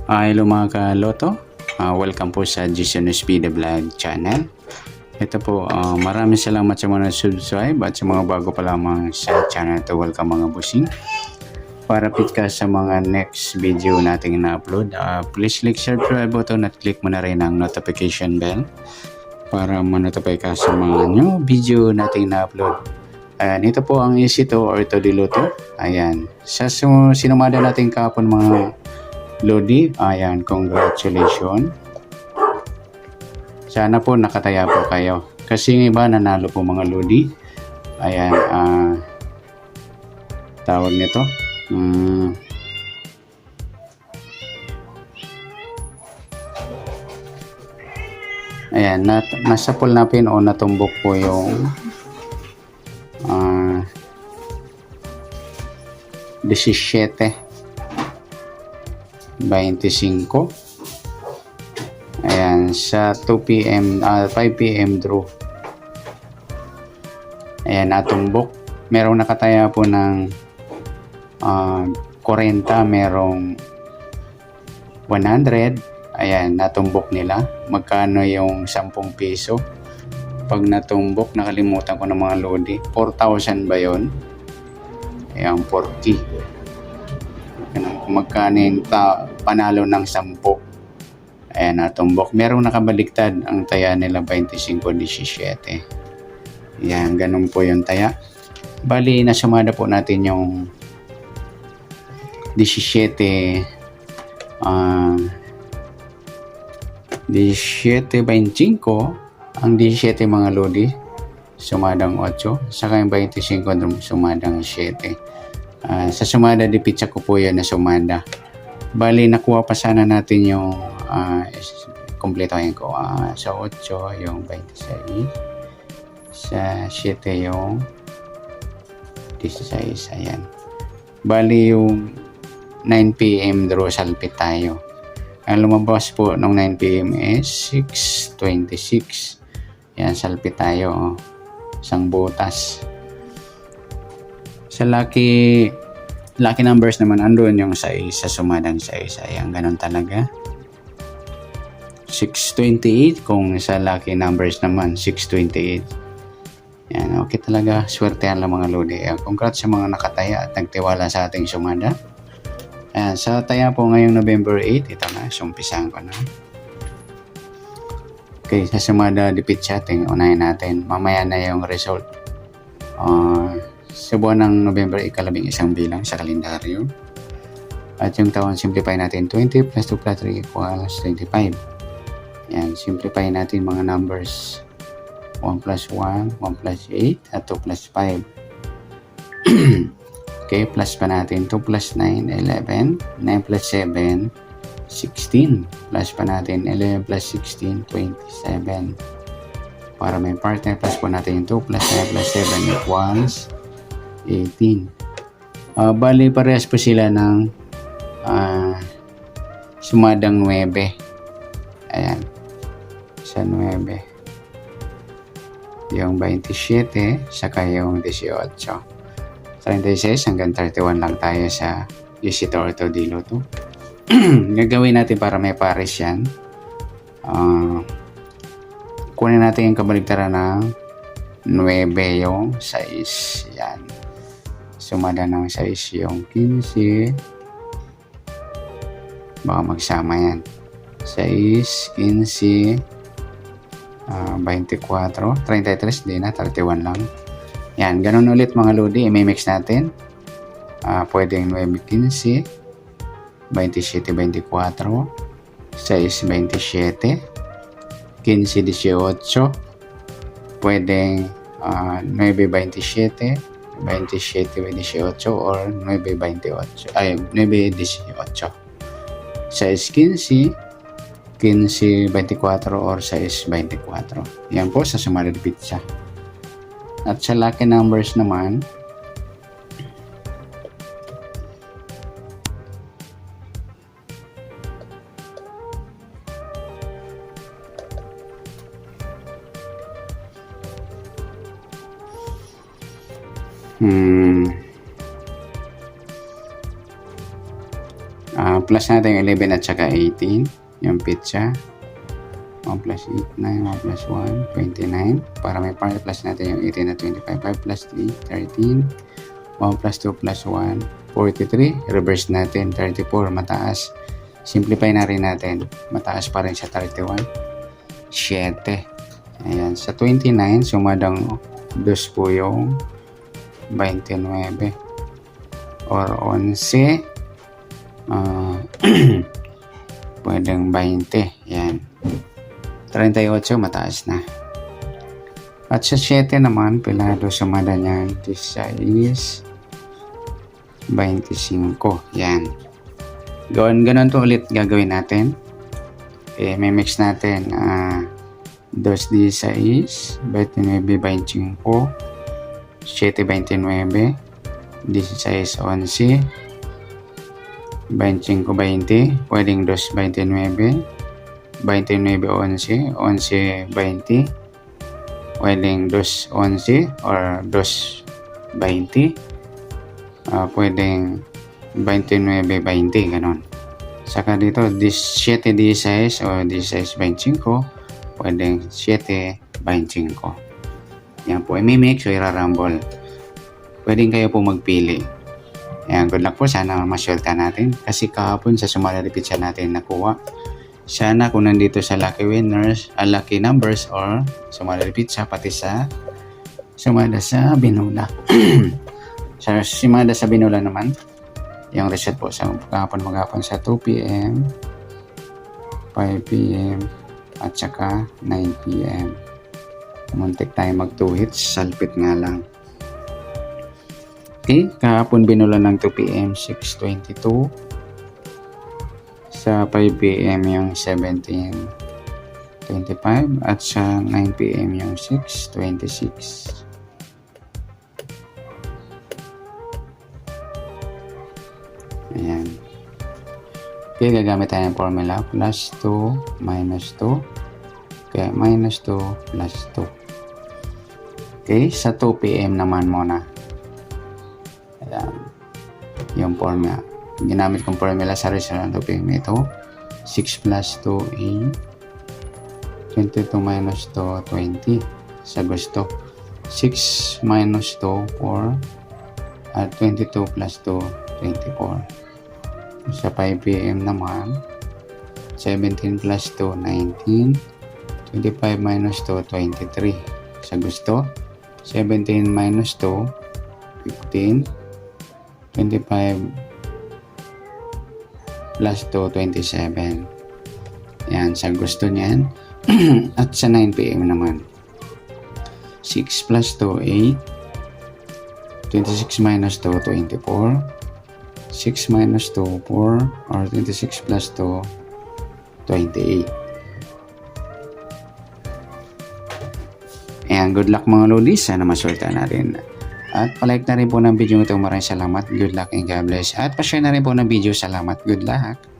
Hello mga ka-loto, welcome po sa Jason Speed Vlog channel. Ito po, maraming salamat sa mga subscribe at sa mga bago pa lamang sa channel to. Welcome mga busing. Para fit ka sa mga next video nating na-upload, please click subscribe button at click mo na rin ang notification bell para ma-notify ka sa mga new video nating na-upload. Ayan, ito po ang easy to or to diluto. Ayan, sa sinumada natin kahapon mga Lodi, ayan, congratulations. Sana po nakataya po kayo. Kasi ng iba nanalo po mga Lodi. Ayan, tawag nito. Ayan, nasa pool natin o natumbok po yung 17. 25. Ayan, sa 2 p.m. 5 p.m. draw. Ayan, natumbok. Merong nakataya po ng 40, merong 100. Ayan, natumbok nila. Magkano yung 10 piso? Pag natumbok, nakalimutan ko ng mga lodi. 4,000 ba yun? Ayan, 40. Magkano yung panalo ng 10. Ayan, natumbok. Merong nakabaliktad. Ang taya nila 25-17. Ayan, ganun po yung taya. Bali, nasumada po natin yung 17 17.25. Ang 17 mga lodi sumadang 8, saka yung 25 sumadang 7. Sa sumada di pizza ko po yan na sumada. Bali, nakuha pa sana natin yung kumpletohin ko. Sa 8 yung 26, sa 7 yung 16. Ayan. Bali, yung 9 p.m. draw salpit tayo. Ang lumabas po nung 9 p.m. is 6.26. Ayan, salpit tayo. Isang butas. Sa lucky numbers naman, andun yung 6 sa sumadang 6. Ayan, ganun talaga. 628 kung sa lucky numbers naman, 628. Ayan, okay talaga. Swertehan lang mga lodi. Congrats sa mga nakataya at nagtiwala sa ating sumada. Ayan, sa taya po ngayong November 8, ito na, sumpisahan ko na. Okay, sa sumada dipit chatting, unahin natin. Mamaya na yung result. Sa buwan ng November, 11 bilang sa kalendaryo. At yung taon, simplify natin. 20 plus 2 plus 3 equals 25. Yan, simplify natin mga numbers. 1 plus 1, 1 plus 8, at 2 plus 5. Okay, plus pa natin. 2 plus 9, 11. 9 plus 7, 16. Plus pa natin. 11 plus 16, 27. Para may partner, plus po natin yung 2 plus 9 plus 7 equals 18. Bali, parehas po sila ng sumadang 9. Ayan. Sa 9. Yung 27, saka yung 18. 36 hanggang 31 lang tayo sa Yusito Orto Diluto. Gagawin natin para may pares yan. Kunin natin yung kabaligtaran ng 9 yung 6. Yan. Sumada ng 6 yung 15. Baka magsama yan. 6, 15, 24, 33, di na, 31 lang. Yan, ganun ulit mga lodi. I-mix natin. Pwedeng 9, 15, 27, 24, 6, 27, 15, 18. Pwedeng 9, 27, 27, 28 or 9, 28. Ay, 9, 18. 6, 15, 15, 24 or 6, 24. Yan po sa sumadang pizza. At sa lucky numbers naman, plus natin yung 11 at saka 18. Yung pizza. 1 plus 8, 9. 1 plus 1, 29. Para may part, plus natin yung 18 at 25. 5 plus 3, 13. 1 plus 2 plus 1, 43. Reverse natin, 34. Mataas. Simplify na rin natin. Mataas pa rin sa 31. 7. Ayan. Sa 29, sumadang 2 po yung 29. Or 11. Pwedeng 20. Yan. 38, mataas na. At sa 7 naman, pilado sumada niyan, 16, 25. Yan. Ganon to ulit gagawin natin. May mix natin 2, 16, 29, 25, 7, 29, 16, 11, 25, 20, pwedeng 2, 29, 29, 11, 11, 20, pwedeng 2, 11 or 2, 20, pwedeng 29, 20, ganon. Saka dito, 7, 16 o 16, 25, pwedeng 7, 25. Yan po, i-mix o i-rumble. Pwedeng kayo po magpili. Yan, good luck po. Sana masyolta natin. Kasi kahapon sa Sumada Pizza natin nakuha. Sana kung nandito sa lucky winners, lucky numbers or Sumada Pizza, pati sa Sumada sa Binula. Sa Sumada sa Binula naman, yung reset po sa kahapon maghapon sa 2 p.m., 5 p.m., at saka 9 p.m. Muntik tayo mag 2 hits, salpit nga lang. Okay, kahapon Binula ng 2 p.m., 6:22. Sa 5 p.m. yung 17:25 at sa 9 p.m. yung 6:26. Ayan. Okay, gagamit tayo ng formula. Plus 2 minus 2. Okay, minus 2 plus 2. Okay, sa 2 p.m. naman muna. Ayan. Yung formula. Ginamit kong formula sa restaurant 2 p.m. Ito. 6 plus 2 22 minus 2, 20. Sa gusto. 6 minus 2, 4. At 22 plus 2, 24. Sa 5 p.m. naman, 17 plus 2, 19. 25 minus 2, 23. Sa gusto, 17 minus 2, 15. 25 plus 2, 27. Yan, sa gusto niyan. At sa 9 p.m. naman, 6 plus 2, 8. 26 minus 2, 24. 6 minus 2, 4, or 26 plus 2, 28. Ayan, good luck mga lodis. Sana masulta natin. At palike na rin po ng video ito. Maraming salamat. Good luck and God bless. At pa-share na rin po ng video. Salamat. Good luck.